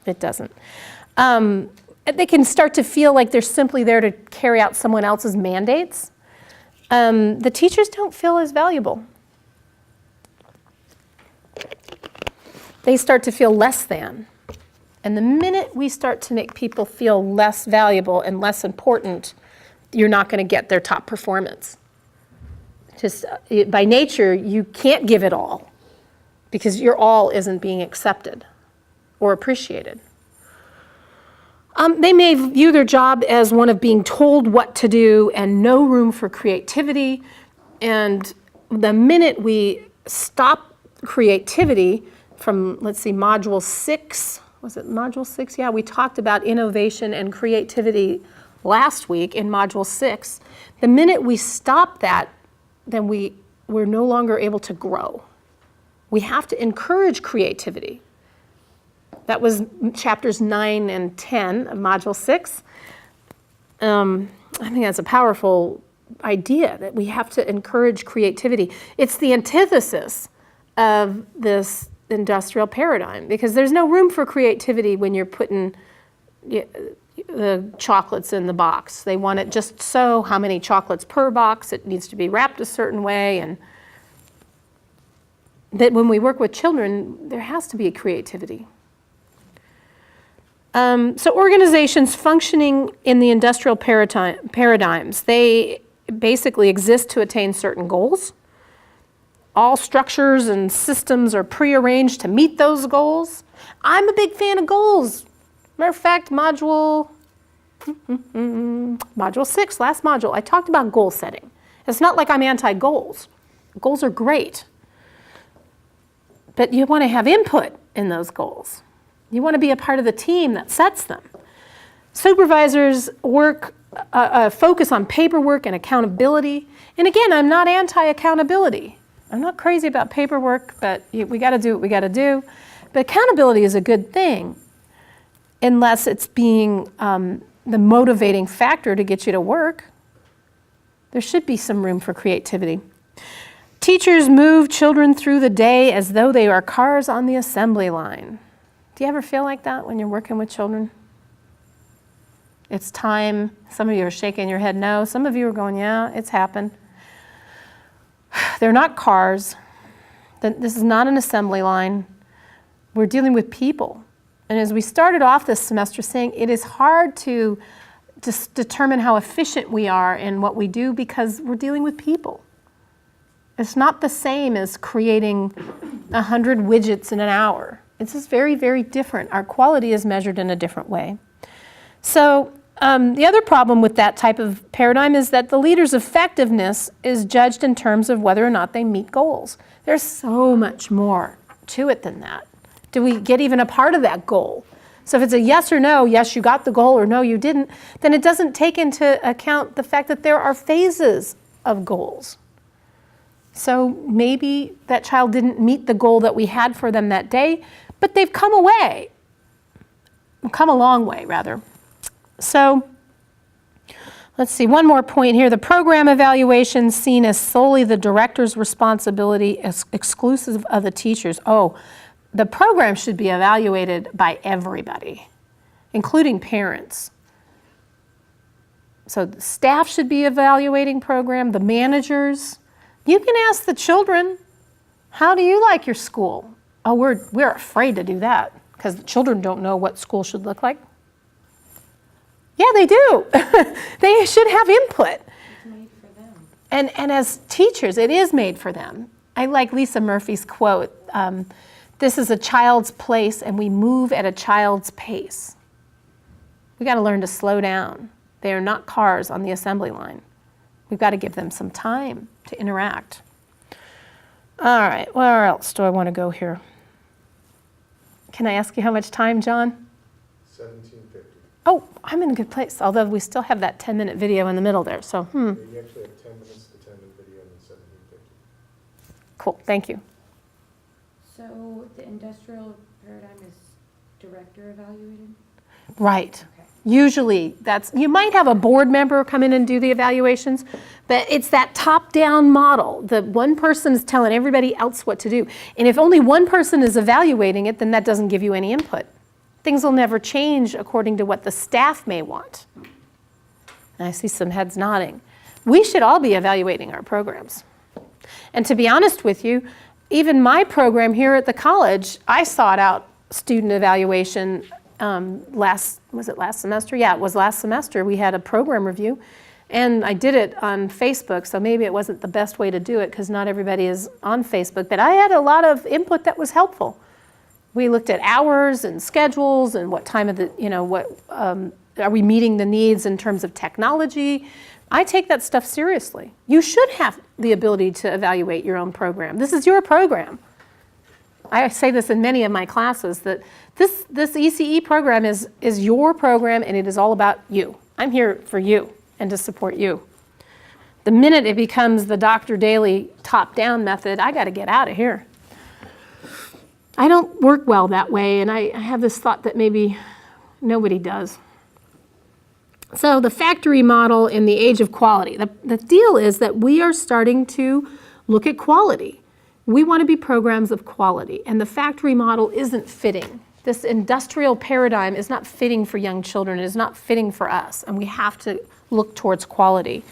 It doesn't. They can start to feel like they're simply there to carry out someone else's mandates. The teachers don't feel as valuable. They start to feel less than. And the minute we start to make people feel less valuable and less important, you're not going to get their top performance. Just by nature, you can't give it all because your all isn't being accepted or appreciated. They may view their job as one of being told what to do and no room for creativity. And the minute we stop creativity from, let's see, module 6, was it module 6? Yeah, we talked about innovation and creativity last week in module 6. The minute we stop that, then we're no longer able to grow. We have to encourage creativity. That was chapters 9 and 10 of module 6. I think that's a powerful idea that we have to encourage creativity. It's the antithesis of this industrial paradigm because there's no room for creativity when you're putting the chocolates in the box. They want it just so, how many chocolates per box, it needs to be wrapped a certain way, and that when we work with children, there has to be a creativity. So organizations functioning in the industrial paradigms, they basically exist to attain certain goals. All structures and systems are prearranged to meet those goals. I'm a big fan of goals. Matter of fact, module 6, last module, I talked about goal setting. It's not like I'm anti-goals. Goals are great. But you want to have input in those goals. You want to be a part of the team that sets them. Supervisors focus on paperwork and accountability. And again, I'm not anti-accountability. I'm not crazy about paperwork, but we got to do what we got to do. But accountability is a good thing, unless it's being the motivating factor to get you to work. There should be some room for creativity. Teachers move children through the day as though they are cars on the assembly line. Do you ever feel like that when you're working with children? It's time. Some of you are shaking your head no. Some of you are going, yeah, it's happened. They're not cars. This is not an assembly line. We're dealing with people. And as we started off this semester saying, it is hard to determine how efficient we are in what we do because we're dealing with people. It's not the same as creating 100 widgets in an hour. It's just very, very different. Our quality is measured in a different way. So the other problem with that type of paradigm is that the leader's effectiveness is judged in terms of whether or not they meet goals. There's so much more to it than that. Do we get even a part of that goal? So if it's a yes or no, yes, you got the goal, or no, you didn't, then it doesn't take into account the fact that there are phases of goals. So maybe that child didn't meet the goal that we had for them that day, but they've come a long way, rather. So let's see, one more point here. The program evaluation seen as solely the director's responsibility as exclusive of the teachers. Oh, the program should be evaluated by everybody, including parents. So the staff should be evaluating program, the managers. You can ask the children, how do you like your school? Oh, we're afraid to do that because the children don't know what school should look like. Yeah, they do. They should have input. It's made for them. And as teachers, it is made for them. I like Lisa Murphy's quote, this is a child's place and we move at a child's pace. We got to learn to slow down. They are not cars on the assembly line. We've got to give them some time to interact. All right, where else do I want to go here? Can I ask you how much time, John? 17:50. Oh, I'm in a good place, although we still have that 10-minute video in the middle there, so You actually have 10 minutes, the 10-minute video, and then 17:50. Cool, thank you. So the industrial paradigm is director evaluated? Right. Okay. Usually, you might have a board member come in and do the evaluations, but it's that top-down model. The one person is telling everybody else what to do. And if only one person is evaluating it, then that doesn't give you any input. Things will never change according to what the staff may want. And I see some heads nodding. We should all be evaluating our programs. And to be honest with you, even my program here at the college, I sought out student evaluation was it last semester? Yeah, it was last semester. We had a program review, and I did it on Facebook, so maybe it wasn't the best way to do it because not everybody is on Facebook, but I had a lot of input that was helpful. We looked at hours and schedules and what time of the, are we meeting the needs in terms of technology? I take that stuff seriously. You should have the ability to evaluate your own program. This is your program. I say this in many of my classes, that this ECE program is your program, and it is all about you. I'm here for you and to support you. The minute it becomes the Dr. Daly top-down method, I got to get out of here. I don't work well that way, and I have this thought that maybe nobody does. So the factory model in the age of quality. The deal is that we are starting to look at quality. We want to be programs of quality, and the factory model isn't fitting. This industrial paradigm is not fitting for young children. It is not fitting for us, and we have to look towards quality.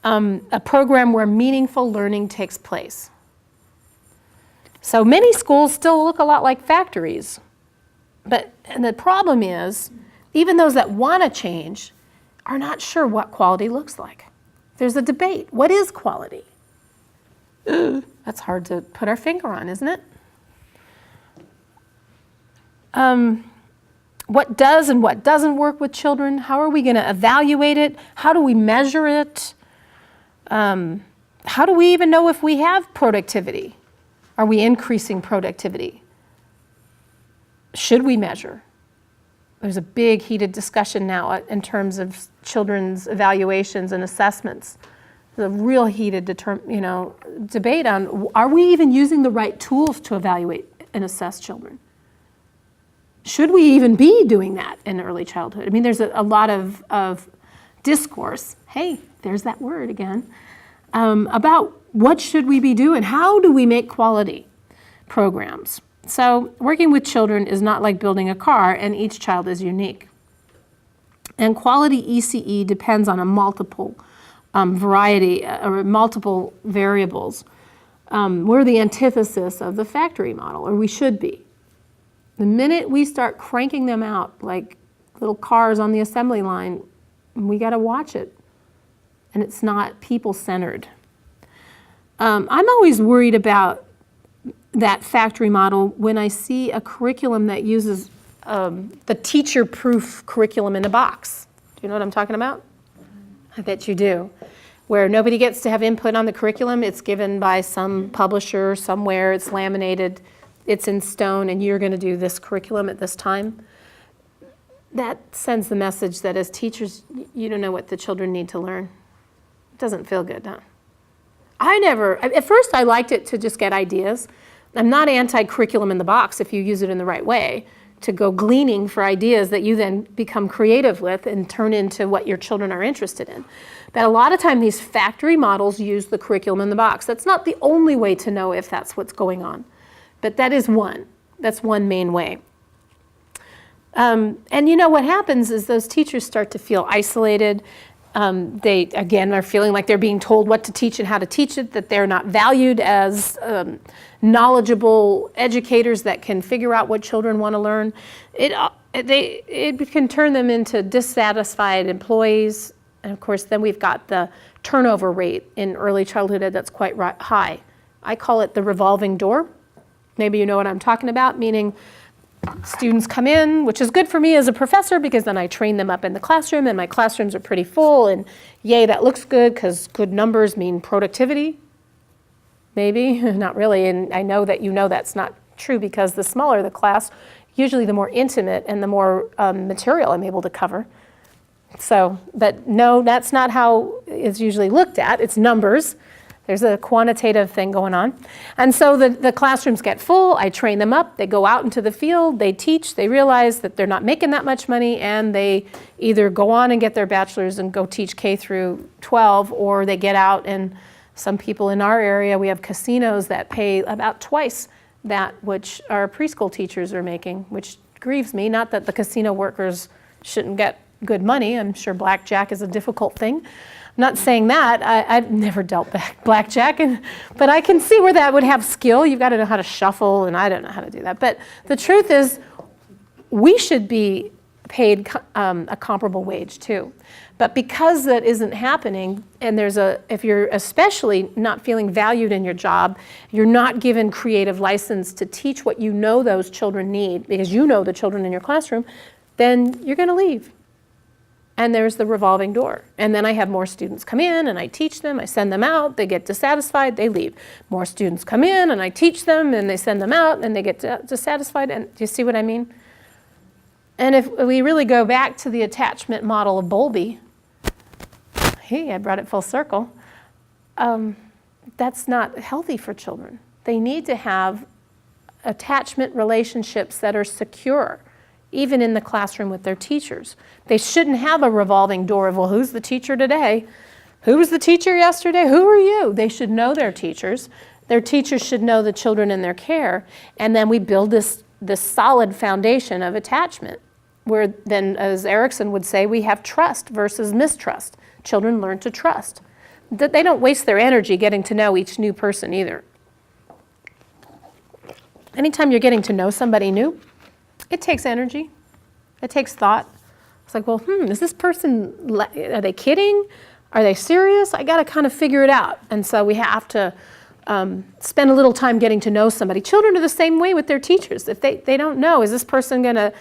A program where meaningful learning takes place. So many schools still look a lot like factories, and the problem is, even those that want to change are not sure what quality looks like. There's a debate. What is quality? That's hard to put our finger on, isn't it? What does and what doesn't work with children? How are we going to evaluate it? How do we measure it? How do we even know if we have productivity? Are we increasing productivity? Should we measure? There's a big heated discussion now in terms of children's evaluations and assessments. There's a real heated debate on, are we even using the right tools to evaluate and assess children? Should we even be doing that in early childhood? I mean, there's a lot of discourse, hey, there's that word again, about what should we be doing? How do we make quality programs? So working with children is not like building a car, and each child is unique. And quality ECE depends on a multiple variety or multiple variables. We're the antithesis of the factory model, or we should be. The minute we start cranking them out like little cars on the assembly line, we got to watch it. And it's not people-centered. I'm always worried about that factory model when I see a curriculum that uses the teacher-proof curriculum in a box. Do you know what I'm talking about? I bet you do. Where nobody gets to have input on the curriculum. It's given by some publisher somewhere. It's laminated. It's in stone, and you're going to do this curriculum at this time. That sends the message that as teachers, you don't know what the children need to learn. It doesn't feel good, huh? At first I liked it to just get ideas. I'm not anti-curriculum in the box if you use it in the right way, to go gleaning for ideas that you then become creative with and turn into what your children are interested in. But a lot of time these factory models use the curriculum in the box. That's not the only way to know if that's what's going on, but that is one. That's one main way. And what happens is those teachers start to feel isolated. They, again, are feeling like they're being told what to teach and how to teach it, that they're not valued as knowledgeable educators that can figure out what children want to learn. It can turn them into dissatisfied employees. And of course, then we've got the turnover rate in early childhood ed that's quite high. I call it the revolving door. Maybe you know what I'm talking about, meaning students come in, which is good for me as a professor because then I train them up in the classroom and my classrooms are pretty full, and yay, that looks good because good numbers mean productivity. Maybe, not really, and I know that you know that's not true because the smaller the class, usually the more intimate and the more material I'm able to cover. So, but no, that's not how it's usually looked at. It's numbers. There's a quantitative thing going on. And so the classrooms get full, I train them up, they go out into the field, they teach, they realize that they're not making that much money, and they either go on and get their bachelor's and go teach K through 12, or they get out, and some people in our area, we have casinos that pay about twice that which our preschool teachers are making, which grieves me. Not that the casino workers shouldn't get good money. I'm sure blackjack is a difficult thing. I'm not saying that. I've never dealt blackjack, but I can see where that would have skill. You've got to know how to shuffle, and I don't know how to do that. But the truth is, we should be paid a comparable wage too. But because that isn't happening, and if you're especially not feeling valued in your job, you're not given creative license to teach what you know those children need, because you know the children in your classroom, then you're going to leave. And there's the revolving door. And then I have more students come in, and I teach them, I send them out, they get dissatisfied, they leave. More students come in, and I teach them, and they send them out, and they get dissatisfied. And do you see what I mean? And if we really go back to the attachment model of Bowlby, hey, I brought it full circle, that's not healthy for children. They need to have attachment relationships that are secure, even in the classroom with their teachers. They shouldn't have a revolving door of, well, who's the teacher today? Who was the teacher yesterday? Who are you? They should know their teachers. Their teachers should know the children in their care. And then we build this solid foundation of attachment, where then, as Erickson would say, we have trust versus mistrust. Children learn to trust. They don't waste their energy getting to know each new person either. Anytime you're getting to know somebody new, it takes energy. It takes thought. It's like, well, is this person, are they kidding? Are they serious? I got to kind of figure it out. And so we have to spend a little time getting to know somebody. Children are the same way with their teachers. If they don't know, is this person going to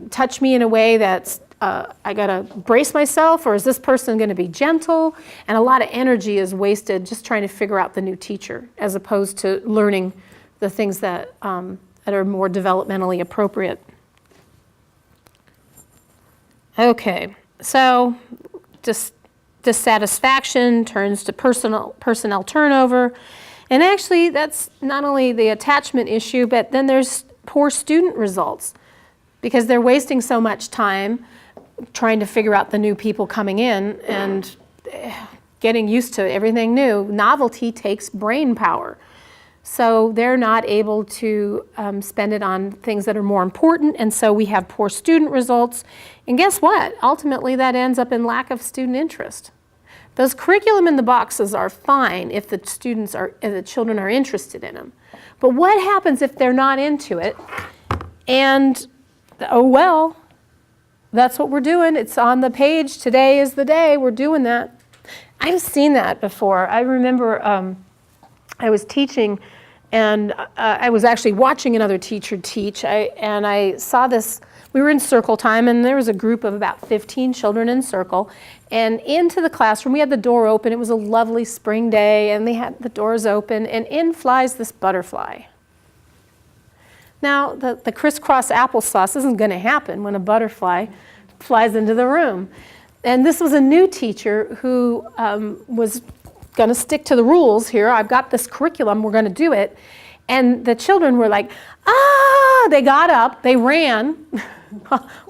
touch me in a way that's, I got to brace myself, or is this person going to be gentle? And a lot of energy is wasted just trying to figure out the new teacher, as opposed to learning the things that are more developmentally appropriate. Okay, so dissatisfaction turns to personnel turnover. And actually, that's not only the attachment issue, but then there's poor student results, because they're wasting so much time trying to figure out the new people coming in and getting used to everything new. Novelty takes brain power. So they're not able to spend it on things that are more important, and so we have poor student results. And guess what? Ultimately, that ends up in lack of student interest. Those curriculum in the boxes are fine if the children are interested in them. But what happens if they're not into it? And, oh well, that's what we're doing. It's on the page. Today is the day. We're doing that. I've seen that before. I remember I was teaching, and I was actually watching another teacher teach, and I saw this. We were in circle time, and there was a group of about 15 children in circle, and into the classroom, we had the door open. It was a lovely spring day, and they had the doors open, and in flies this butterfly. Now, the crisscross applesauce isn't going to happen when a butterfly flies into the room. And this was a new teacher who was going to stick to the rules here. I've got this curriculum, we're going to do it. And the children were like, ah! They got up, they ran,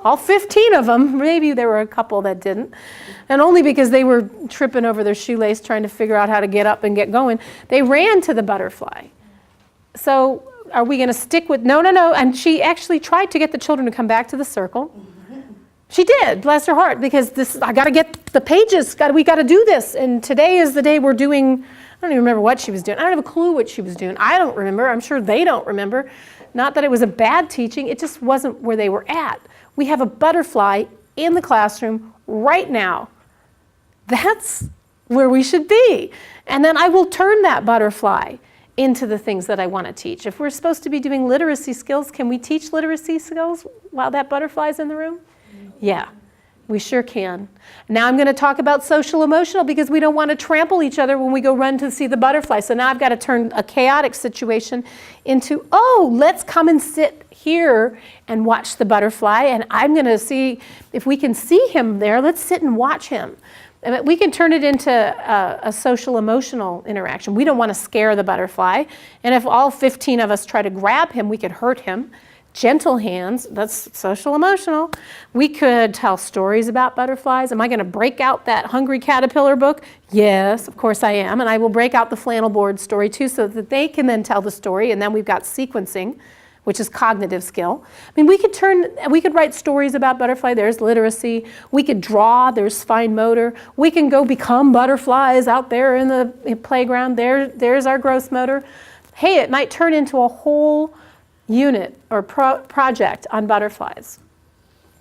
all 15 of them. Maybe there were a couple that didn't. And only because they were tripping over their shoelace trying to figure out how to get up and get going. They ran to the butterfly. So are we going to stick with, no. And she actually tried to get the children to come back to the circle. She did, bless her heart, because I got to get the pages, we got to do this. And today is the day we're doing, I don't even remember what she was doing. I don't have a clue what she was doing. I don't remember. I'm sure they don't remember. Not that it was a bad teaching, it just wasn't where they were at. We have a butterfly in the classroom right now. That's where we should be. And then I will turn that butterfly into the things that I want to teach. If we're supposed to be doing literacy skills, can we teach literacy skills while that butterfly's in the room? Yeah, we sure can. Now I'm going to talk about social emotional, because we don't want to trample each other when we go run to see the butterfly. So now I've got to turn a chaotic situation into, oh, let's come and sit here and watch the butterfly. And I'm going to see if we can see him there. Let's sit and watch him. And we can turn it into a social emotional interaction. We don't want to scare the butterfly. And if all 15 of us try to grab him, we could hurt him. Gentle hands, that's social emotional. We could tell stories about butterflies. Am I going to break out that Hungry Caterpillar book? Yes, of course I am. And I will break out the flannel board story too, so that they can then tell the story, and then we've got sequencing. which is cognitive skill. I mean, we could write stories about butterfly, there's literacy. We could draw, there's fine motor. We can go become butterflies out there in the playground, there's our gross motor. Hey, it might turn into a whole unit or project on butterflies.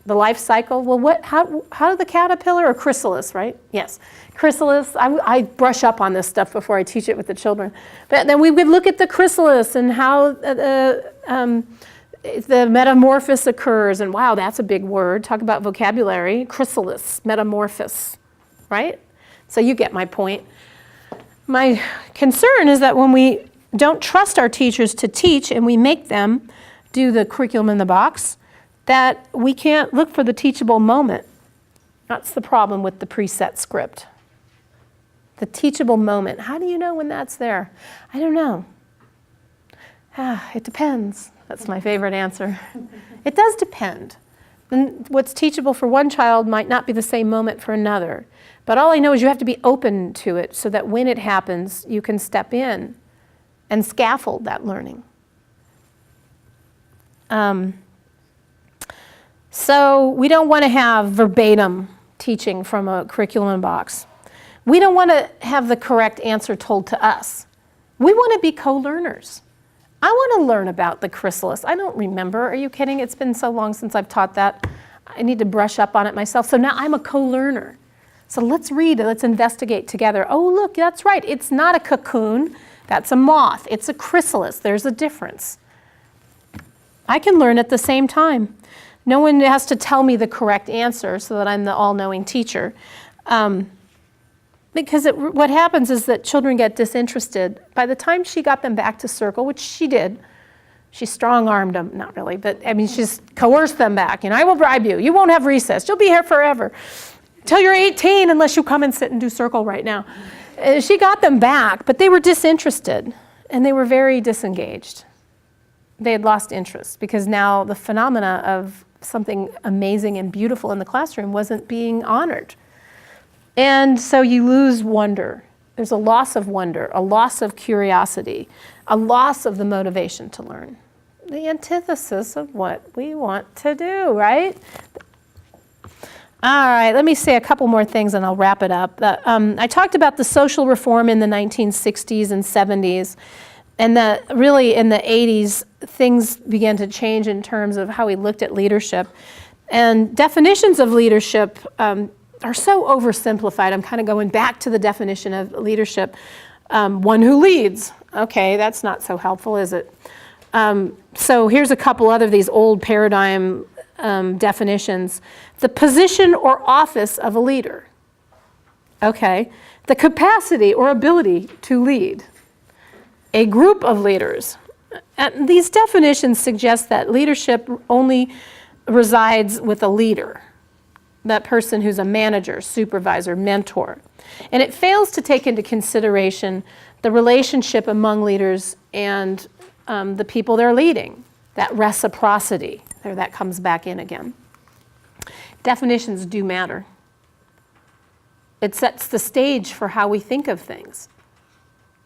The life cycle, well, how did the caterpillar, or chrysalis, right? Yes, chrysalis, I brush up on this stuff before I teach it with the children. But then we would look at the chrysalis and how the metamorphosis occurs, and wow, that's a big word. Talk about vocabulary, chrysalis, metamorphosis, right? So you get my point. My concern is that when we don't trust our teachers to teach and we make them do the curriculum in the box, that we can't look for the teachable moment. That's the problem with the preset script. The teachable moment. How do you know when that's there? I don't know. It depends. That's my favorite answer. It does depend. And what's teachable for one child might not be the same moment for another. But all I know is you have to be open to it so that when it happens, you can step in and scaffold that learning. So we don't want to have verbatim teaching from a curriculum box. We don't want to have the correct answer told to us. We want to be co-learners. I want to learn about the chrysalis. I don't remember. Are you kidding? It's been so long since I've taught that. I need to brush up on it myself. So now I'm a co-learner. So let's read, let's investigate together. Oh, look, that's right. It's not a cocoon. That's a moth. It's a chrysalis. There's a difference. I can learn at the same time. No one has to tell me the correct answer so that I'm the all-knowing teacher. Because what happens is that children get disinterested. By the time she got them back to circle, which she did, she strong-armed them, not really, but I mean, she's coerced them back. I will bribe you. You won't have recess. You'll be here forever. Till you're 18, unless you come and sit and do circle right now. She got them back, but they were disinterested, and they were very disengaged. They had lost interest because now the phenomena of something amazing and beautiful in the classroom wasn't being honored. And so you lose wonder. There's a loss of wonder, a loss of curiosity, a loss of the motivation to learn. The antithesis of what we want to do, right? All right, let me say a couple more things and I'll wrap it up. I talked about the social reform in the 1960s and 70s. And really in the 80s, things began to change in terms of how we looked at leadership. And definitions of leadership are so oversimplified. I'm kind of going back to the definition of leadership. One who leads. Okay, that's not so helpful, is it? So here's a couple other of these old paradigm definitions. The position or office of a leader. Okay, the capacity or ability to lead. A group of leaders. And these definitions suggest that leadership only resides with a leader, that person who's a manager, supervisor, mentor. And it fails to take into consideration the relationship among leaders and the people they're leading, that reciprocity. There, that comes back in again. Definitions do matter. It sets the stage for how we think of things.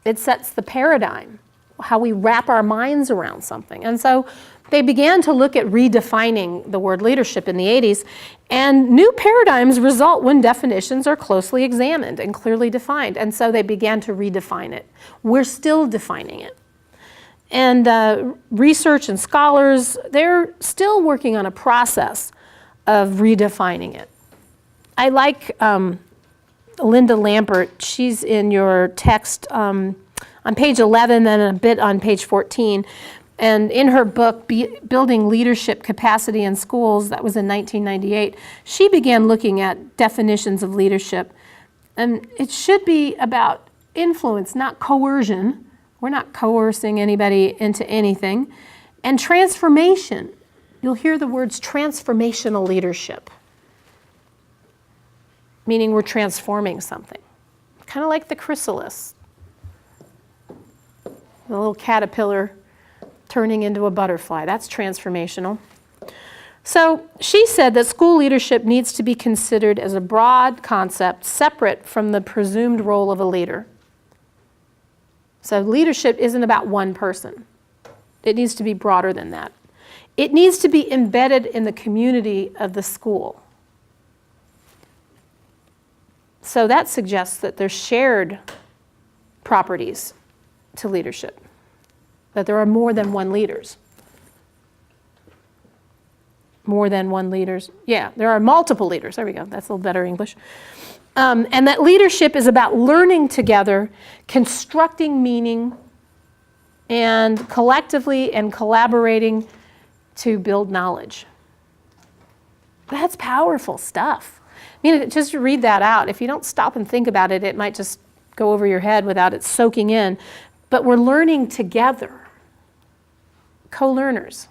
It sets the paradigm, how we wrap our minds around something. And so they began to look at redefining the word leadership in the 80s, and new paradigms result when definitions are closely examined and clearly defined. And so they began to redefine it. We're still defining it. And research and scholars, they're still working on a process of redefining it. I like Linda Lampert. She's in your text on page 11 and a bit on page 14. And in her book, Building Leadership Capacity in Schools, that was in 1998, she began looking at definitions of leadership. And it should be about influence, not coercion. We're not coercing anybody into anything. And transformation. You'll hear the words transformational leadership, meaning we're transforming something. Kind of like the chrysalis, the little caterpillar turning into a butterfly. That's transformational. So she said that school leadership needs to be considered as a broad concept separate from the presumed role of a leader. So leadership isn't about one person. It needs to be broader than that. It needs to be embedded in the community of the school. So that suggests that there's shared properties to leadership, that there are more than one leaders. More than one leaders. Yeah, there are multiple leaders. There we go. That's a little better English. And that leadership is about learning together, constructing meaning, and collectively and collaborating to build knowledge. That's powerful stuff. I mean, just to read that out, if you don't stop and think about it, it might just go over your head without it soaking in. But we're learning together, co-learners,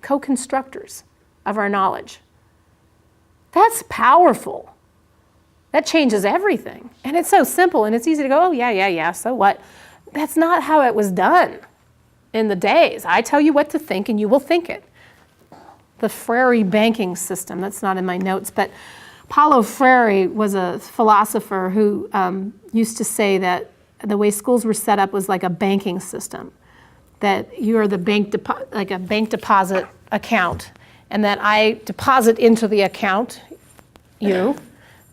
co-constructors of our knowledge. That's powerful. That changes everything. And it's so simple, and it's easy to go, oh, yeah, so what? That's not how it was done in the days. I tell you what to think, and you will think it. The Freire banking system, that's not in my notes, but Paulo Freire was a philosopher who used to say that the way schools were set up was like a banking system, that you are the like a bank deposit account, and that I deposit into the account,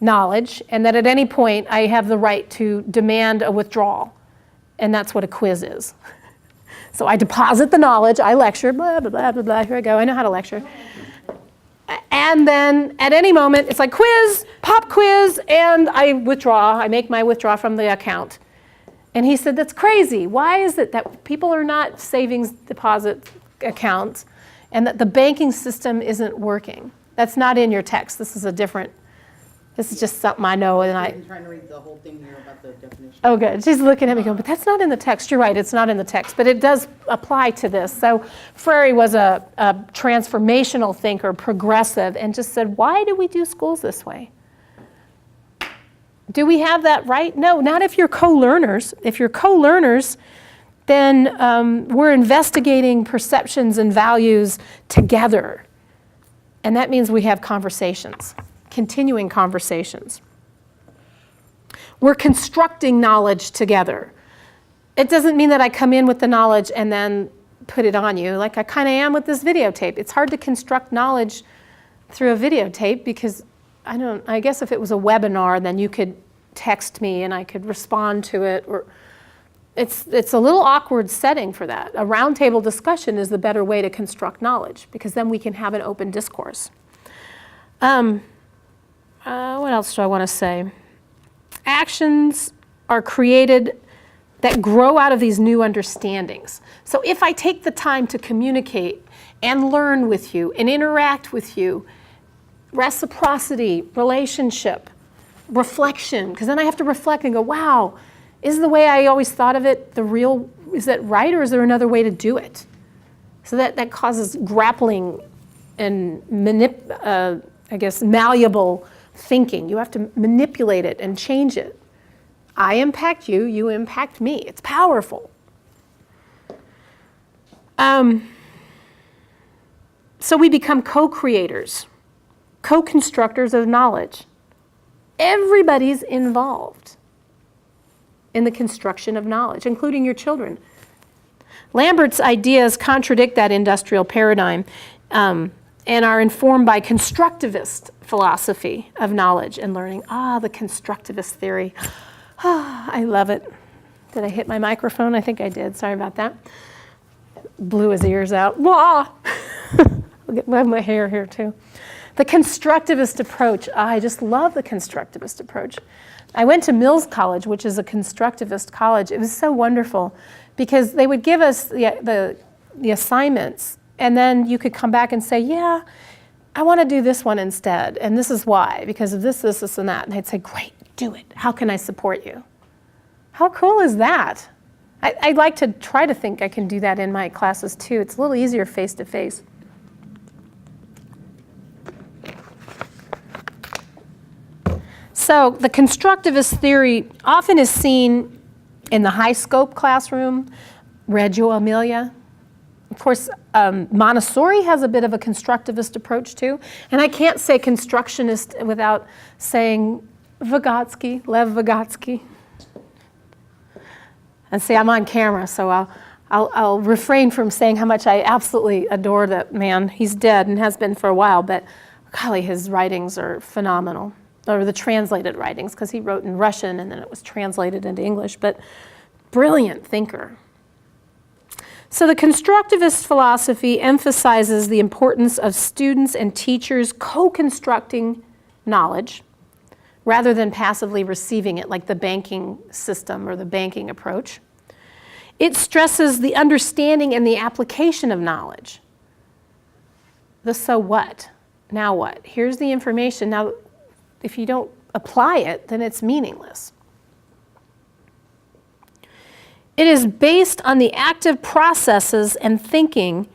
knowledge, and that at any point I have the right to demand a withdrawal, and that's what a quiz is. So I deposit the knowledge, I lecture, blah, blah, blah, blah, blah, here I go, I know how to lecture. And then at any moment, it's like quiz, pop quiz, and I withdraw, I make my withdrawal from the account. And he said, that's crazy. Why is it that people are not savings deposit accounts and that the banking system isn't working? That's not in your text. This is just something I know. And I'm trying to read the whole thing here about the definition. Oh, good. She's looking at me going, but that's not in the text. You're right, it's not in the text, but it does apply to this. So Freire was a transformational thinker, progressive, and just said, why do we do schools this way? Do we have that right? No, not if you're co-learners. If you're co-learners, then we're investigating perceptions and values together. And that means we have conversations, continuing conversations. We're constructing knowledge together. It doesn't mean that I come in with the knowledge and then put it on you, like I kind of am with this videotape. It's hard to construct knowledge through a videotape because I guess if it was a webinar, then you could text me and I could respond to it. Or it's a little awkward setting for that. A roundtable discussion is the better way to construct knowledge because then we can have an open discourse. What else do I want to say? Actions are created that grow out of these new understandings. So if I take the time to communicate and learn with you and interact with you, reciprocity, relationship, reflection, because then I have to reflect and go, wow, is the way I always thought of it the real, is that right, or is there another way to do it? So that causes grappling and malleable thinking. You have to manipulate it and change it. I impact you, you impact me. It's powerful. So we become co-creators, co-constructors of knowledge. Everybody's involved in the construction of knowledge, including your children. Lambert's ideas contradict that industrial paradigm and are informed by constructivist philosophy of knowledge and learning. The constructivist theory. I love it. Did I hit my microphone? I think I did. Sorry about that. Blew his ears out. I'll get my hair here too. The constructivist approach. I just love the constructivist approach. I went to Mills College, which is a constructivist college. It was so wonderful because they would give us the assignments, and then you could come back and say, yeah, I want to do this one instead, and this is why, because of this, and that. And they'd say, great, do it. How can I support you? How cool is that? I'd like to try to think I can do that in my classes too. It's a little easier face-to-face. So the constructivist theory often is seen in the high-scope classroom, Reggio Emilia. Of course, Montessori has a bit of a constructivist approach too. And I can't say constructionist without saying Vygotsky, Lev Vygotsky. And see, I'm on camera, so I'll refrain from saying how much I absolutely adore that man. He's dead and has been for a while, but golly, his writings are phenomenal. Or the translated writings, because he wrote in Russian and then it was translated into English, but brilliant thinker. So the constructivist philosophy emphasizes the importance of students and teachers co-constructing knowledge rather than passively receiving it like the banking system or the banking approach. It stresses the understanding and the application of knowledge. The so what? Now what? Here's the information. Now, if you don't apply it, then it's meaningless. It is based on the active processes and thinking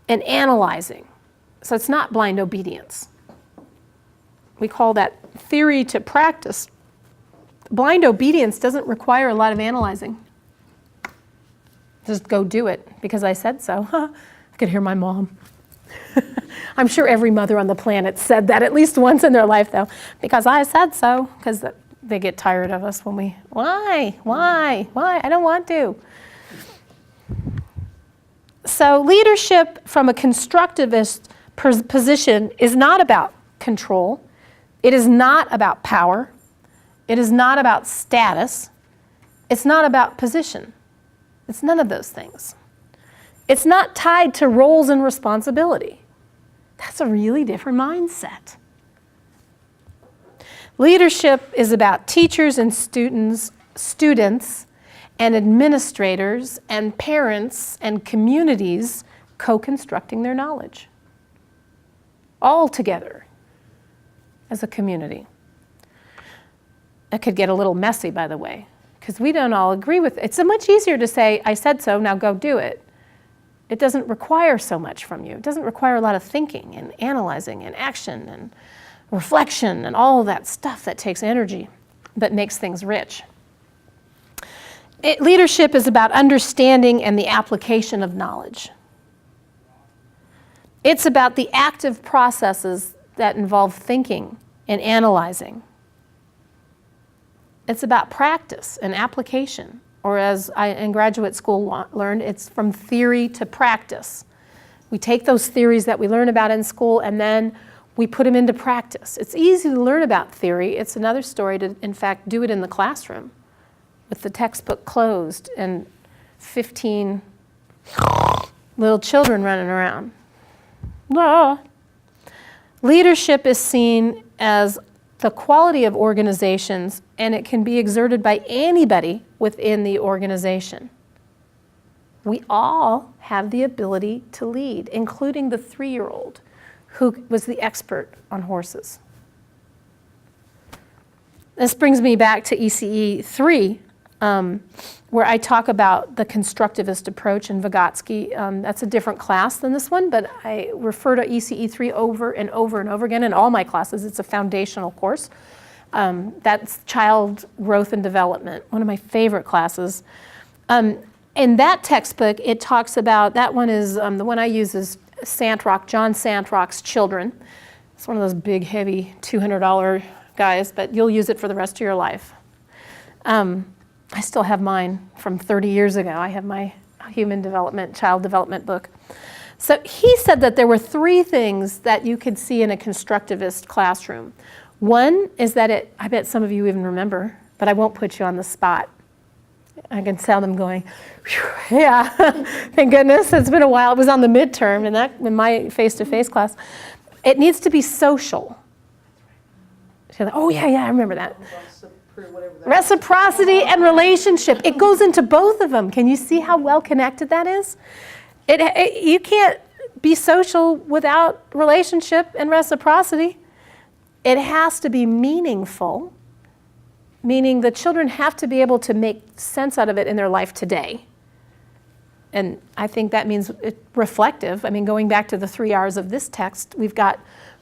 and analyzing. So it's not blind obedience. We call that theory to practice. Blind obedience doesn't require a lot of analyzing. Just go do it because I said so. I could hear my mom. I'm sure every mother on the planet said that at least once in their life, though, because I said so, because they get tired of us when we, why, I don't want to. So leadership from a constructivist position is not about control. It is not about power. It is not about status. It's not about position. It's none of those things. It's not tied to roles and responsibility. That's a really different mindset. Leadership is about teachers and students and administrators and parents and communities co-constructing their knowledge. All together as a community. That could get a little messy, by the way, because we don't all agree with it. It's so much easier to say, I said so, now go do it. It doesn't require so much from you. It doesn't require a lot of thinking and analyzing and action and reflection and all of that stuff that takes energy but makes things rich. Leadership is about understanding and the application of knowledge. It's about the active processes that involve thinking and analyzing. It's about practice and application. Or as I in graduate school learned, it's from theory to practice. We take those theories that we learn about in school and then we put them into practice. It's easy to learn about theory. It's another story to, in fact, do it in the classroom with the textbook closed and 15 little children running around. Ah. Leadership is seen as the quality of organizations, and it can be exerted by anybody within the organization. We all have the ability to lead, including the 3-year-old who was the expert on horses. This brings me back to ECE 3, where I talk about the constructivist approach in Vygotsky. That's a different class than this one, but I refer to ECE 3 over and over and over again in all my classes. It's a foundational course. That's child growth and development, one of my favorite classes. In that textbook, it talks about, that one is, the one I use is John Santrock's Children. It's one of those big, heavy $200 guys, but you'll use it for the rest of your life. I still have mine from 30 years ago. I have my human development, child development book. So he said that there were 3 things that you could see in a constructivist classroom. One is that I bet some of you even remember, but I won't put you on the spot. I can sound them going, yeah, thank goodness, it's been a while. It was on the midterm in my face-to-face class. It needs to be social. Oh, yeah, I remember that. Reciprocity and relationship. It goes into both of them. Can you see how well connected that is? You can't be social without relationship and reciprocity. It has to be meaningful, meaning the children have to be able to make sense out of it in their life today. And I think that means reflective. I mean, going back to the 3 R's of this text, we've got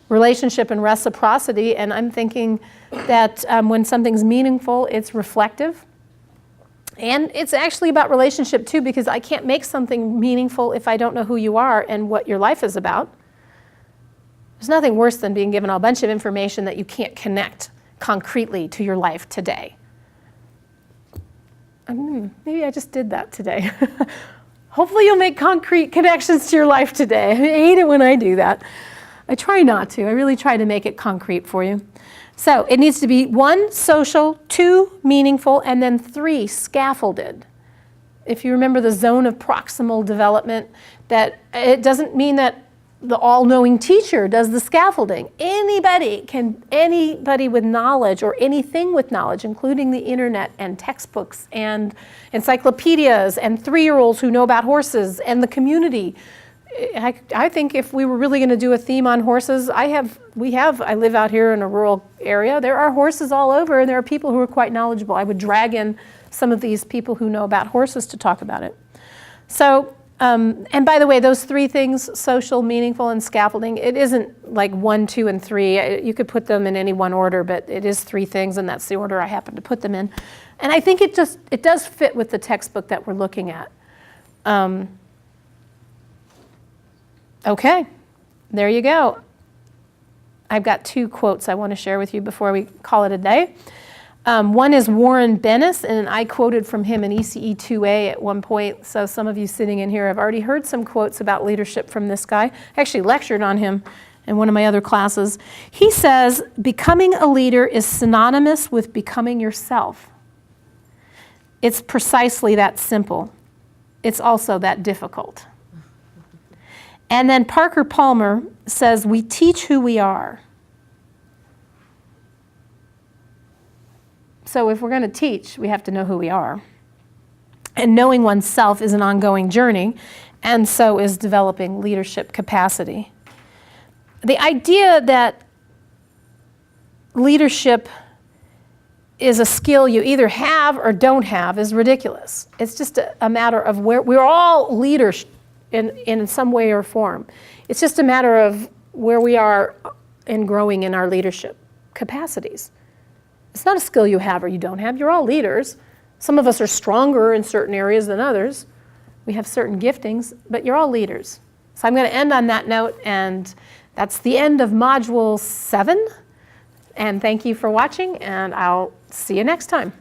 relationship and reciprocity, and I'm thinking that when something's meaningful, it's reflective. And it's actually about relationship too, because I can't make something meaningful if I don't know who you are and what your life is about. There's nothing worse than being given a bunch of information that you can't connect concretely to your life today. Maybe I just did that today. Hopefully you'll make concrete connections to your life today. I hate it when I do that. I try not to. I really try to make it concrete for you. So it needs to be 1, social, 2, meaningful, and then 3, scaffolded. If you remember the zone of proximal development, that it doesn't mean that the all-knowing teacher does the scaffolding. Anybody with knowledge or anything with knowledge, including the internet and textbooks and encyclopedias and 3-year-olds who know about horses and the community. I think if we were really going to do a theme on horses, I live out here in a rural area. There are horses all over, and there are people who are quite knowledgeable. I would drag in some of these people who know about horses to talk about it. So, and by the way, those 3 things, social, meaningful, and scaffolding, it isn't like 1, 2, and 3. You could put them in any one order, but it is 3 things, and that's the order I happen to put them in. And I think it does fit with the textbook that we're looking at. Okay, there you go. I've got 2 quotes I want to share with you before we call it a day. One is Warren Bennis, and I quoted from him in ECE 2A at one point, so some of you sitting in here have already heard some quotes about leadership from this guy. I actually lectured on him in one of my other classes. He says, becoming a leader is synonymous with becoming yourself. It's precisely that simple. It's also that difficult. And then Parker Palmer says, we teach who we are. So if we're going to teach, we have to know who we are. And knowing oneself is an ongoing journey, and so is developing leadership capacity. The idea that leadership is a skill you either have or don't have is ridiculous. It's just a matter of where we're all leaders in some way or form. It's just a matter of where we are in growing in our leadership capacities. It's not a skill you have or you don't have. You're all leaders. Some of us are stronger in certain areas than others. We have certain giftings, but you're all leaders. So I'm going to end on that note, and that's the end of Module 7. And thank you for watching, and I'll see you next time.